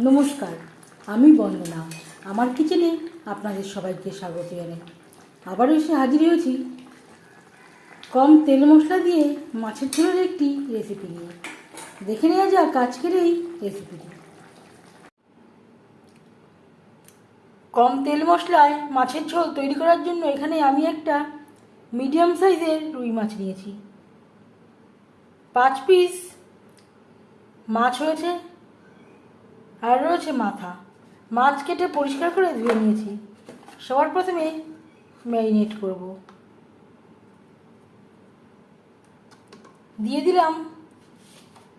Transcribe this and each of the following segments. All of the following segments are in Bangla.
নমস্কার, আমি বন্দনা। আমার কিচেনে আপনাদের সবাইকে স্বাগত জানাই। আবারও এসে হাজির হয়েছি কম তেল মশলা দিয়ে মাছের ঝোলের একটি রেসিপি নিয়ে। দেখে নেওয়া যাক আজকের এই রেসিপিটি। কম তেল মশলায় মাছের ঝোল তৈরি করার জন্য এখানে আমি একটা মিডিয়াম সাইজের রুই মাছ নিয়েছি। 5 পিস মাছ হয়েছে, আর রয়েছে মাথা। মাছ কেটে পরিষ্কার করে ধুয়ে নিয়েছি। সবার প্রথমে ম্যারিনেট করব। দিয়ে দিলাম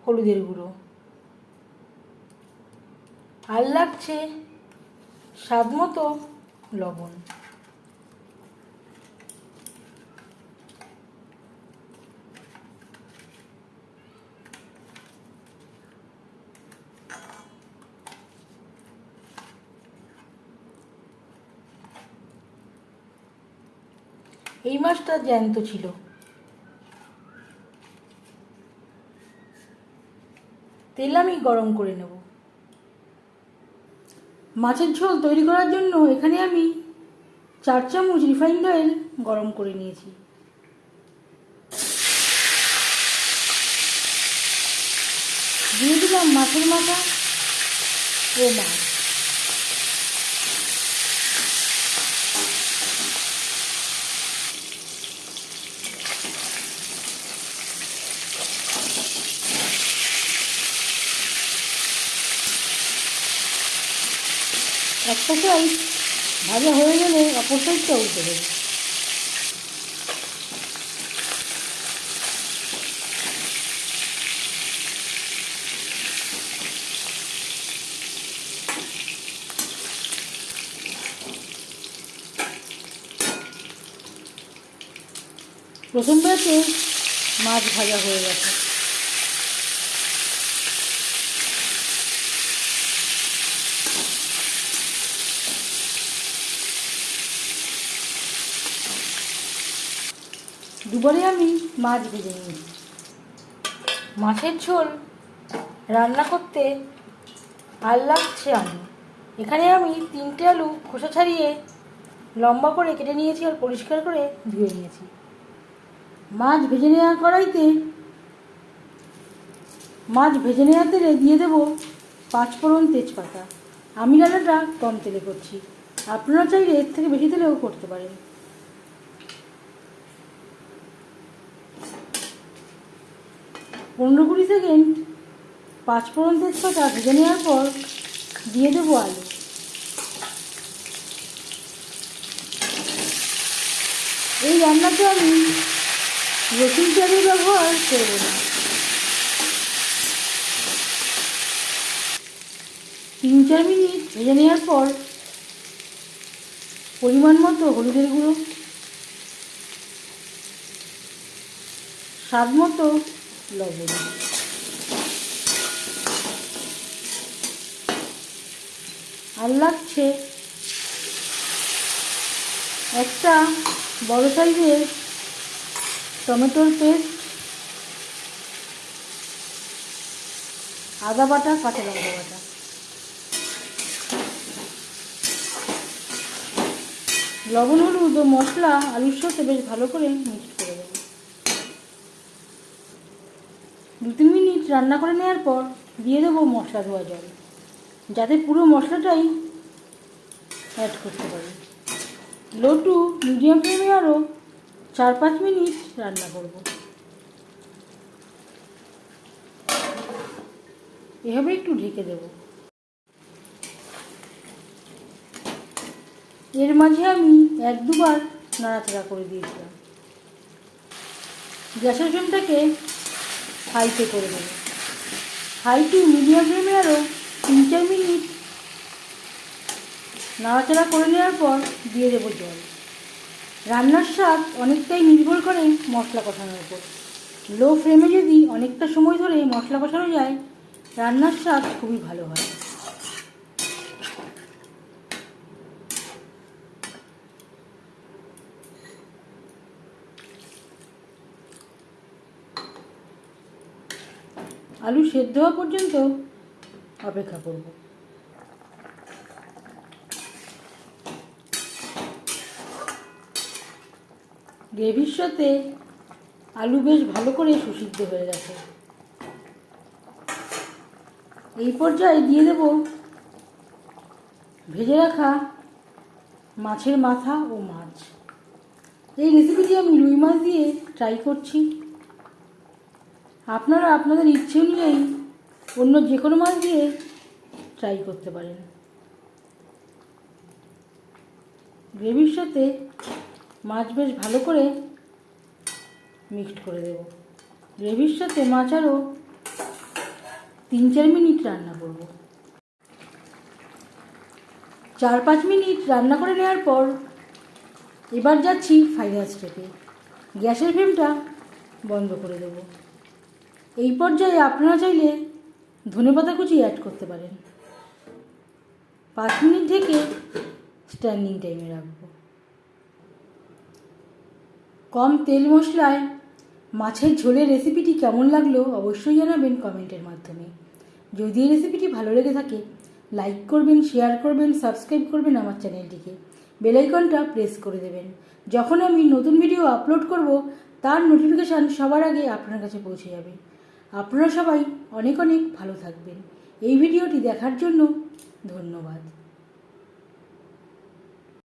হলুদের গুঁড়ো, আর লাগছে স্বাদ মতো লবণ। এই মাছটা জ্যান্ত ছিল। তেল আমি গরম করে নেব। মাছের ঝোল তৈরি করার জন্য এখানে আমি 4 চামচ রিফাইন্ড অয়েল গরম করে নিয়েছি। দিয়ে দিলাম মাছের মাথা ও মাছ। একটা সাইড ভাজা হয়ে গেলে অপর সাইডটা উল্টে দেবো। প্রথম ব্যাচে মাছ ভাজা হয়ে গেছে। দুবারে আমি মাছ ভেজে নিয়েছি। মাছের ঝোল রান্না করতে আর লাগছে আলু। এখানে আমি 3টে আলু খোসা ছাড়িয়ে লম্বা করে কেটে নিয়েছি আর পরিষ্কার করে ধুয়ে নিয়েছি। মাছ ভেজে নেওয়া তেলে দিয়ে দেবো 5 ফোড়ন, তেজপাতা। আমি রান্নাটা কম তেলে করছি, আপনারা চাইলে এর থেকে বেশি তেলেও করতে পারেন। পনেরো 20 সেকেন্ড 5 ফোড়ন, তেজপাতা ভেজে নেওয়ার পর দিয়ে দেবো আলু। এই রান্নাতে আমি রসুন পেঁয়াজের ব্যবহার করব না। 3-4 মিনিট ভেজে নেওয়ার পর পরিমাণ মতো হলুদের গুঁড়ো, স্বাদ মতো লবণ, আর লাগছে একটা বড় সাইজের টমেটোর পেস্ট, আদা বাটা, কাঁচা লঙ্কা বাটা। লবণ, হলুদ ও মশলা আলুর সাথে বেশ ভালো করে মিক্সড করে দেবো। 2-3 মিনিট রান্না করে নেওয়ার পর দিয়ে দেবো মশলা ধোয়া জল, যাতে পুরো মশলাটাই অ্যাড করতে পারি। লো টু মিডিয়াম ফ্লেমে আরও 4-5 মিনিট রান্না করব। এভাবে একটু ঢেকে দেব। এর মাঝে আমি 1-2 বার নাড়াচাড়া করে দিয়েছিলাম। গ্যাসের ফ্লেমটাকে হাইতে করে দেবো। হাই টু মিডিয়াম ফ্লেমে আরও 3-4 মিনিট নাড়াচাড়া করে নেওয়ার পর দিয়ে দেবো জল। রান্নার স্বাদ অনেকটাই নির্ভর করে মশলা কষানোর উপর। লো ফ্লেমে যদি অনেকটা সময় ধরে মশলা কষানো যায়, রান্নার স্বাদ খুবই ভালো হয়। আলু সেদ্ধ হওয়া পর্যন্ত অপেক্ষা করব। গ্রেভির সাথে আলু বেশ ভালো করে সুসিদ্ধ হয়ে গেছে। এই পর্যায়ে দিয়ে দেব ভেজে রাখা মাছের মাথা ও মাছ। এই রেসিপিটি আমি রুই মাছ দিয়ে ট্রাই করছি। আপনারা আপনাদের ইচ্ছে অনুযায়ী অন্য যে কোনো মাছ দিয়ে ট্রাই করতে পারেন। গ্রেভির সাথে মাছ বেশ ভালো করে মিক্সড করে দেব। গ্রেভির সাথে মাছ আরও 3-4 মিনিট রান্না করব। 4-5 মিনিট রান্না করে নেওয়ার পর এবার যাচ্ছি ফাইনাল স্টেপে। গ্যাসের ফ্লেমটা বন্ধ করে দেব। এই পর্যায়ে আপনারা চাইলে ধনেপাতা কুচি অ্যাড করতে পারেন। 5 মিনিট ঢেকে স্ট্যান্ডিং টাইমে রাখবো। কম তেল মশলায় মাছের ঝোলের রেসিপিটি কেমন লাগলো অবশ্যই জানাবেন কমেন্টের মাধ্যমে। যদি এই রেসিপিটি ভালো লেগে থাকে লাইক করবেন, শেয়ার করবেন, সাবস্ক্রাইব করবেন আমার চ্যানেলটিকে, বেল আইকনটা প্রেস করে দেবেন। যখন আমি নতুন ভিডিও আপলোড করব তার নোটিফিকেশান সবার আগে আপনার কাছে পৌঁছে যাবে। আপনারা সবাই অনেক অনেক ভালো থাকবেন। এই ভিডিওটি দেখার জন্য ধন্যবাদ।